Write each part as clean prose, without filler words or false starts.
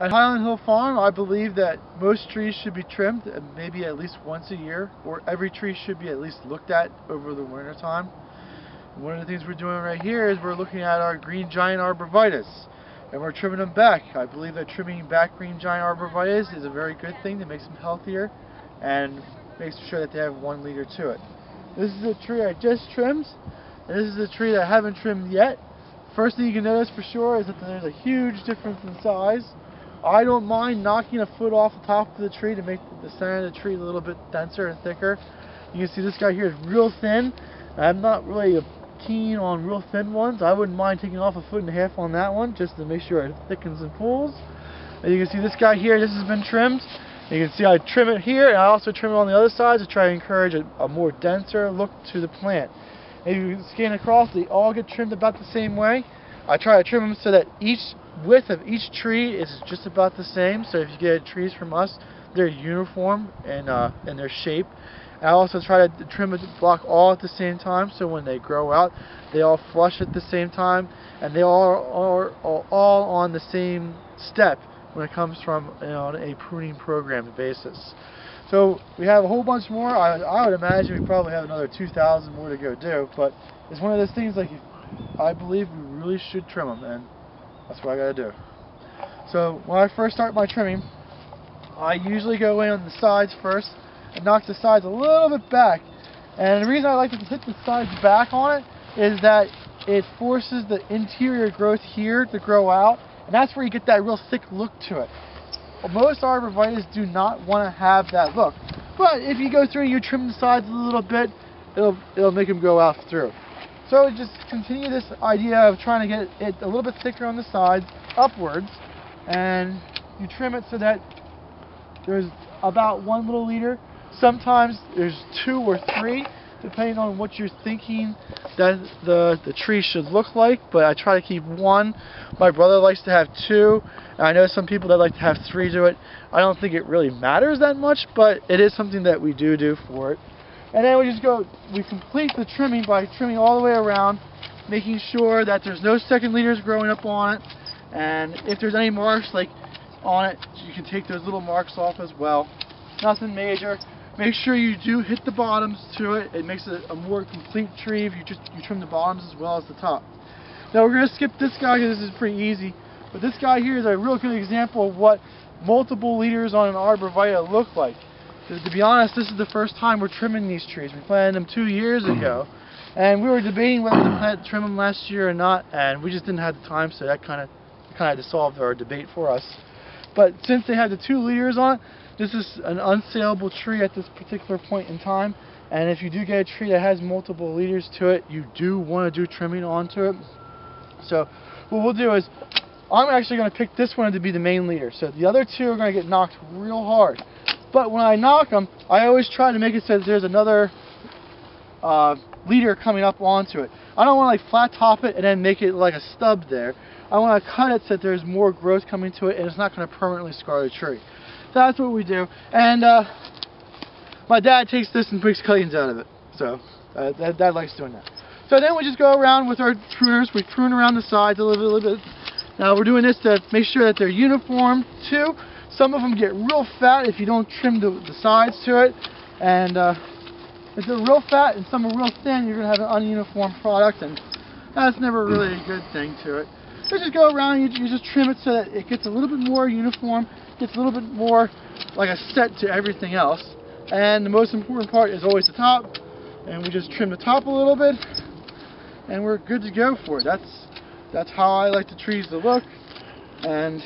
At Highland Hill Farm, I believe that most trees should be trimmed maybe at least once a year, or every tree should be at least looked at over the winter time. One of the things we're doing right here is we're looking at our green giant arborvitaes, and we're trimming them back. I believe that trimming back green giant arborvitaes is a very good thing that makes them healthier and makes sure that they have 1 liter to it. This is a tree I just trimmed, and this is a tree that I haven't trimmed yet. First thing you can notice for sure is that there's a huge difference in size. I don't mind knocking a foot off the top of the tree to make the center of the tree a little bit denser and thicker. You can see this guy here is real thin. I'm not really keen on real thin ones. I wouldn't mind taking off 1.5 feet on that one just to make sure it thickens and pulls. And you can see this guy here, this has been trimmed. And you can see I trim it here, and I also trim it on the other side to try to encourage a more denser look to the plant. And if you scan across, they all get trimmed about the same way. I try to trim them so that each width of each tree is just about the same. So if you get trees from us, they're uniform in their shape. I also try to trim the block all at the same time, so when they grow out, they all flush at the same time, and they all are all on the same step when it comes from on a pruning program basis. So we have a whole bunch more. I would imagine we probably have another 2,000 more to go do, but it's one of those things like I believe we really should trim them, and that's what I gotta do. So when I first start my trimming, I usually go in on the sides first and knock the sides a little bit back. And the reason I like to hit the sides back on it is that it forces the interior growth here to grow out, and that's where you get that real thick look to it. Most arborvitaes do not want to have that look, but if you go through and you trim the sides a little bit, it'll make them go out through. So just continue this idea of trying to get it a little bit thicker on the sides, upwards, and you trim it so that there's about 1 little liter. Sometimes there's 2 or 3, depending on what you're thinking that the tree should look like, but I try to keep 1. My brother likes to have 2, and I know some people that like to have 3 to it. I don't think it really matters that much, but it is something that we do for it. And then we complete the trimming by trimming all the way around, making sure that there's no second leaders growing up on it, and if there's any marks like on it, you can take those little marks off as well. Nothing major. Make sure you do hit the bottoms to it. It makes it a more complete tree if you trim the bottoms as well as the top. Now we're going to skip this guy because this is pretty easy, but this guy here is a real good example of what multiple leaders on an arborvitae look like. To be honest, this is the first time we're trimming these trees. We planted them 2 years ago, and we were debating whether to trim them last year or not, and we just didn't have the time, so that kind of dissolved our debate for us. But since they have the 2 leaders on it, this is an unsaleable tree at this particular point in time, and if you do get a tree that has multiple leaders to it, you do want to do trimming onto it. So what we'll do is, I'm actually going to pick this one to be the main leader, so the other 2 are going to get knocked real hard. But when I knock them, I always try to make it so that there's another leader coming up onto it. I don't want to like flat top it and then make it like a stub there. I want to cut it so that there's more growth coming to it and it's not going to permanently scar the tree. So that's what we do. And my dad takes this and makes cuttings out of it. So Dad likes doing that. So then we just go around with our pruners. We prune around the sides a little bit. Now we're doing this to make sure that they're uniform too. Some of them get real fat if you don't trim the sides to it, and if they're real fat and some are real thin, you're going to have an ununiform product, and that's never really a good thing to it. So just go around, you just trim it so that it gets a little bit more uniform, gets a little bit more like a set to everything else, and the most important part is always the top, and we just trim the top a little bit, and we're good to go for it. That's how I like the trees to look. And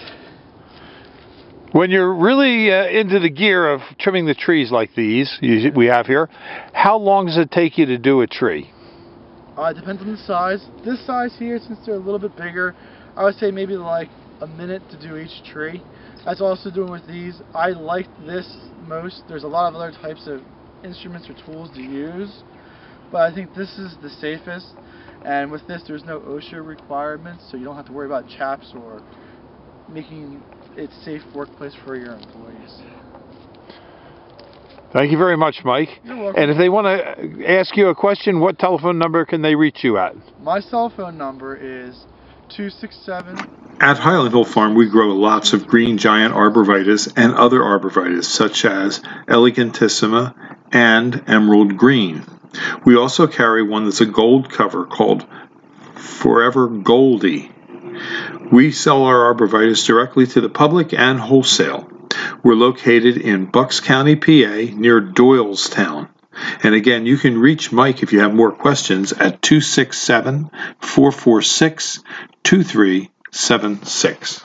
when you're really into the gear of trimming the trees like these we have here, how long does it take you to do a tree? It depends on the size. This size here, since they're a little bit bigger, I would say maybe like a minute to do each tree. That's also doing with these. I like this most. There's a lot of other types of instruments or tools to use, but I think this is the safest. And with this, there's no OSHA requirements, so you don't have to worry about chaps or making it a safe workplace for your employees. Thank you very much, Mike. You're welcome. And if they want to ask you a question, what telephone number can they reach you at? My cell phone number is 267. At Highland Hill Farm, we grow lots of green giant arborvitaes and other arborvitaes, such as elegantissima and emerald green. We also carry one that's a gold cover called Forever Goldie. We sell our arborvitaes directly to the public and wholesale. We're located in Bucks County, PA, near Doylestown. And again, you can reach Mike if you have more questions at 267-446-2376.